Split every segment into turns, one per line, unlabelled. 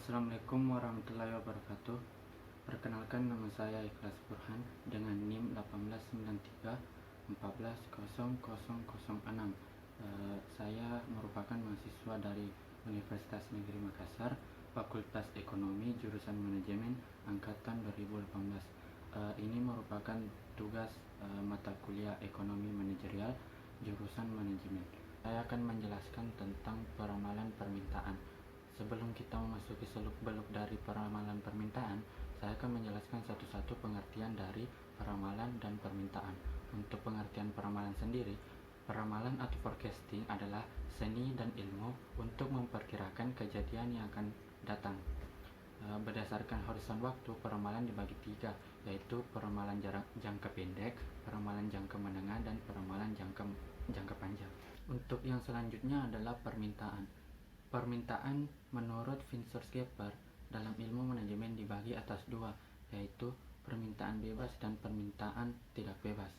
Assalamualaikum warahmatullahi wabarakatuh. Perkenalkan, nama saya Ikhlas Burhan dengan NIM 1893 1400006. Saya merupakan mahasiswa dari Universitas Negeri Makassar, Fakultas Ekonomi, jurusan Manajemen, angkatan 2018. Ini merupakan tugas mata kuliah Ekonomi Manajerial, jurusan Manajemen. Saya akan menjelaskan tentang peramalan permintaan. Sebelum kita memasuki seluk-beluk dari peramalan permintaan, saya akan menjelaskan satu-satu pengertian dari peramalan dan permintaan. Untuk pengertian peramalan sendiri, peramalan atau forecasting adalah seni dan ilmu untuk memperkirakan kejadian yang akan datang. Berdasarkan horizon waktu, peramalan dibagi tiga, yaitu peramalan jangka pendek, peramalan jangka menengah, dan peramalan jangka panjang. Untuk yang selanjutnya adalah permintaan. Permintaan menurut Vincent Scheffer dalam ilmu manajemen dibagi atas dua, yaitu permintaan bebas dan permintaan tidak bebas.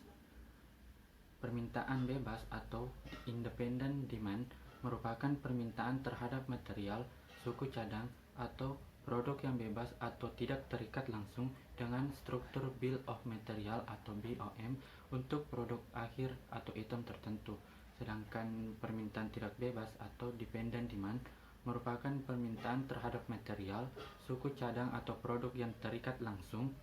Permintaan bebas atau independent demand merupakan permintaan terhadap material, suku cadang, atau produk yang bebas atau tidak terikat langsung dengan struktur Bill of Material atau BOM untuk produk akhir atau item tertentu. Sedangkan permintaan tidak bebas atau dependent demand merupakan permintaan terhadap material, suku cadang atau produk yang terikat langsung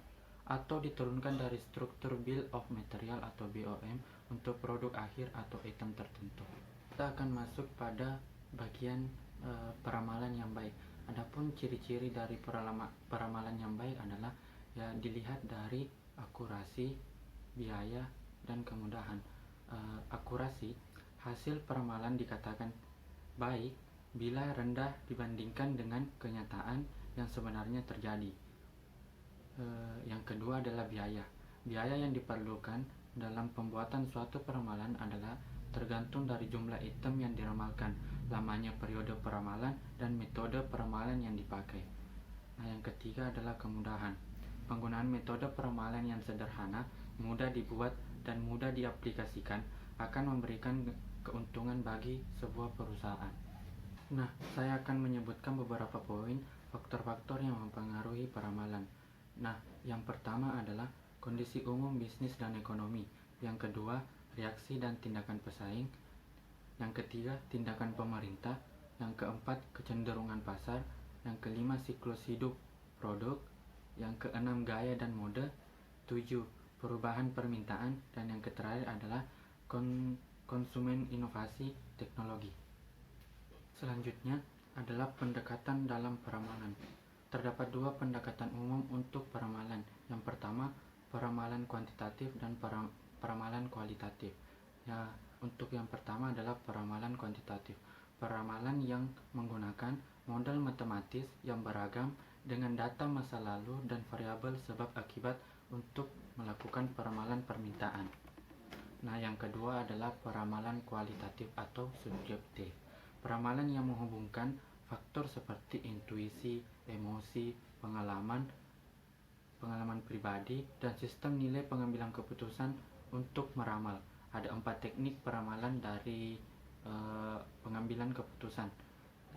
atau diturunkan dari struktur Bill of Material atau BOM untuk produk akhir atau item tertentu. Kita akan masuk pada bagian peramalan yang baik. Adapun ciri-ciri dari peramalan yang baik adalah dilihat dari akurasi, biaya, dan kemudahan. Akurasi, hasil peramalan dikatakan baik bila rendah dibandingkan dengan kenyataan yang sebenarnya terjadi. Yang kedua adalah biaya. Biaya yang diperlukan dalam pembuatan suatu peramalan adalah tergantung dari jumlah item yang diramalkan, lamanya periode peramalan, dan metode peramalan yang dipakai. Yang ketiga adalah kemudahan. Penggunaan metode peramalan yang sederhana, mudah dibuat, dan mudah diaplikasikan akan memberikan keuntungan bagi sebuah perusahaan. Saya akan menyebutkan beberapa poin faktor-faktor yang mempengaruhi peramalan. Yang pertama adalah kondisi umum bisnis dan ekonomi. Yang kedua, reaksi dan tindakan pesaing. Yang ketiga, tindakan pemerintah. Yang keempat, kecenderungan pasar. Yang kelima, siklus hidup produk. Yang keenam, gaya dan mode. 7, perubahan permintaan. Dan yang terakhir adalah konsumen inovasi teknologi. Selanjutnya adalah pendekatan dalam peramalan. Terdapat dua pendekatan umum untuk peramalan. Yang pertama, peramalan kuantitatif dan peramalan kualitatif. Untuk yang pertama adalah peramalan kuantitatif. Peramalan yang menggunakan model matematis yang beragam dengan data masa lalu dan variabel sebab akibat untuk melakukan peramalan permintaan. Yang kedua adalah peramalan kualitatif atau subjektif. Peramalan yang menghubungkan faktor seperti intuisi, emosi, pengalaman pribadi, dan sistem nilai pengambilan keputusan untuk meramal. Ada 4 teknik peramalan dari pengambilan keputusan.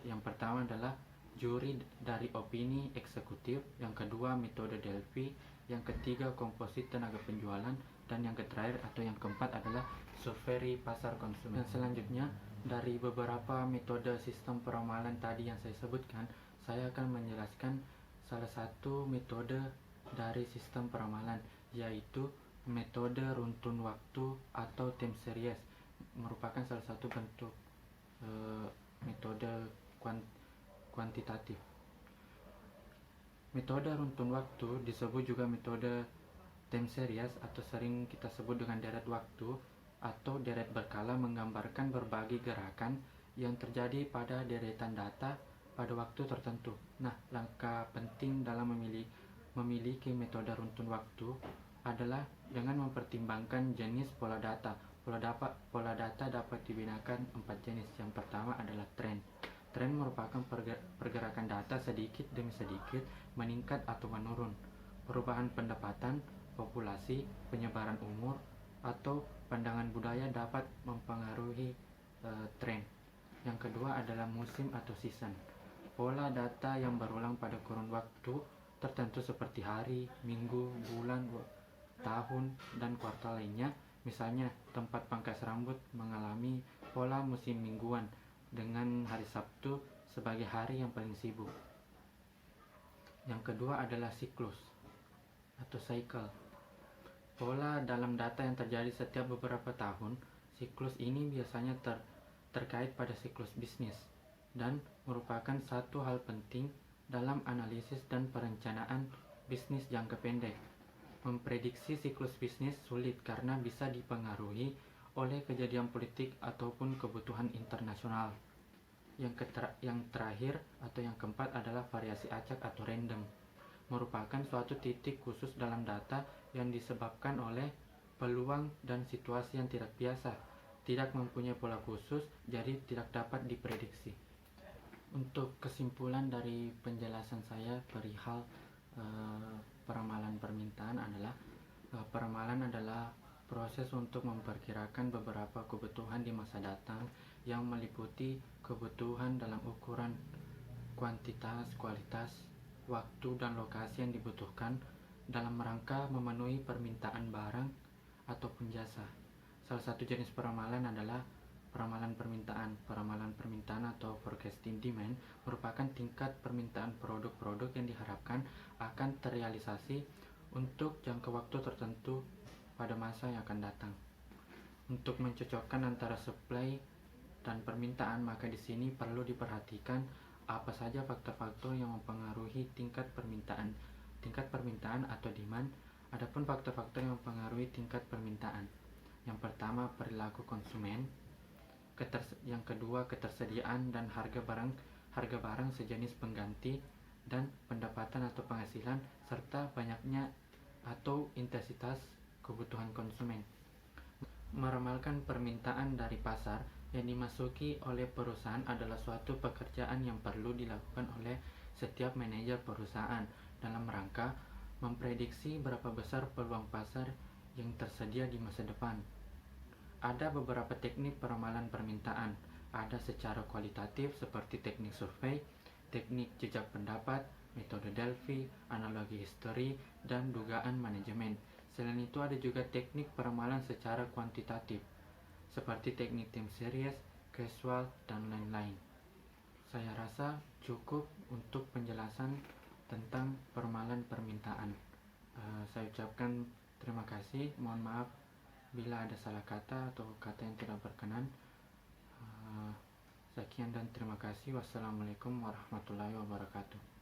Yang pertama adalah juri dari opini eksekutif, yang kedua metode Delphi, yang ketiga komposit tenaga penjualan, dan yang terakhir atau yang keempat adalah survei pasar konsumen. Dan selanjutnya, dari beberapa metode sistem peramalan tadi yang saya sebutkan, saya akan menjelaskan salah satu metode dari sistem peramalan, yaitu metode runtun waktu atau time series. Merupakan salah satu bentuk metode kuantitatif. Metode runtun waktu disebut juga metode time series atau sering kita sebut dengan deret waktu atau deret berkala, menggambarkan berbagai gerakan yang terjadi pada deretan data pada waktu tertentu. Langkah penting dalam memiliki metode runtun waktu adalah dengan mempertimbangkan jenis pola data. Pola data dapat dibedakan 4 jenis. Yang pertama adalah tren. Tren merupakan pergerakan data sedikit demi sedikit meningkat atau menurun. Perubahan pendapatan, populasi, penyebaran umur, atau pandangan budaya dapat mempengaruhi tren. Yang kedua adalah musim atau season. Pola data yang berulang pada kurun waktu tertentu seperti hari, minggu, bulan, tahun, dan kuartal lainnya. Misalnya, tempat pangkas rambut mengalami pola musim mingguan dengan hari Sabtu sebagai hari yang paling sibuk. Yang kedua adalah siklus atau cycle. Pola dalam data yang terjadi setiap beberapa tahun. Siklus ini biasanya terkait pada siklus bisnis dan merupakan satu hal penting dalam analisis dan perencanaan bisnis jangka pendek. Memprediksi siklus bisnis sulit karena bisa dipengaruhi oleh kejadian politik ataupun kebutuhan internasional. Yang terakhir atau yang keempat adalah variasi acak atau random, merupakan suatu titik khusus dalam data yang disebabkan oleh peluang dan situasi yang tidak biasa, tidak mempunyai pola khusus, jadi tidak dapat diprediksi. Untuk kesimpulan dari penjelasan saya perihal peramalan permintaan adalah peramalan adalah proses untuk memperkirakan beberapa kebutuhan di masa datang yang meliputi kebutuhan dalam ukuran kuantitas, kualitas, waktu, dan lokasi yang dibutuhkan dalam rangka memenuhi permintaan barang ataupun jasa. Salah satu jenis peramalan adalah peramalan permintaan. Peramalan permintaan atau forecasting demand merupakan tingkat permintaan produk-produk yang diharapkan akan terrealisasi untuk jangka waktu tertentu pada masa yang akan datang. Untuk mencocokkan antara supply dan permintaan, maka di sini perlu diperhatikan apa saja faktor-faktor yang mempengaruhi tingkat permintaan atau demand. Adapun faktor-faktor yang mempengaruhi tingkat permintaan, yang pertama perilaku konsumen, yang kedua ketersediaan dan harga barang sejenis pengganti, dan pendapatan atau penghasilan, serta banyaknya atau intensitas kebutuhan konsumen. Meramalkan permintaan dari pasar yang dimasuki oleh perusahaan adalah suatu pekerjaan yang perlu dilakukan oleh setiap manajer perusahaan dalam rangka memprediksi berapa besar peluang pasar yang tersedia di masa depan. Ada beberapa teknik peramalan permintaan. Ada secara kualitatif seperti teknik survei, teknik jejak pendapat, metode Delphi, analogi histori, dan dugaan manajemen. Selain itu ada juga teknik peramalan secara kuantitatif seperti teknik time series, casual, dan lain-lain. Saya rasa cukup untuk penjelasan tentang peramalan permintaan. Saya ucapkan terima kasih. Mohon maaf bila ada salah kata atau kata yang tidak berkenan. Sekian dan terima kasih. Wassalamualaikum warahmatullahi wabarakatuh.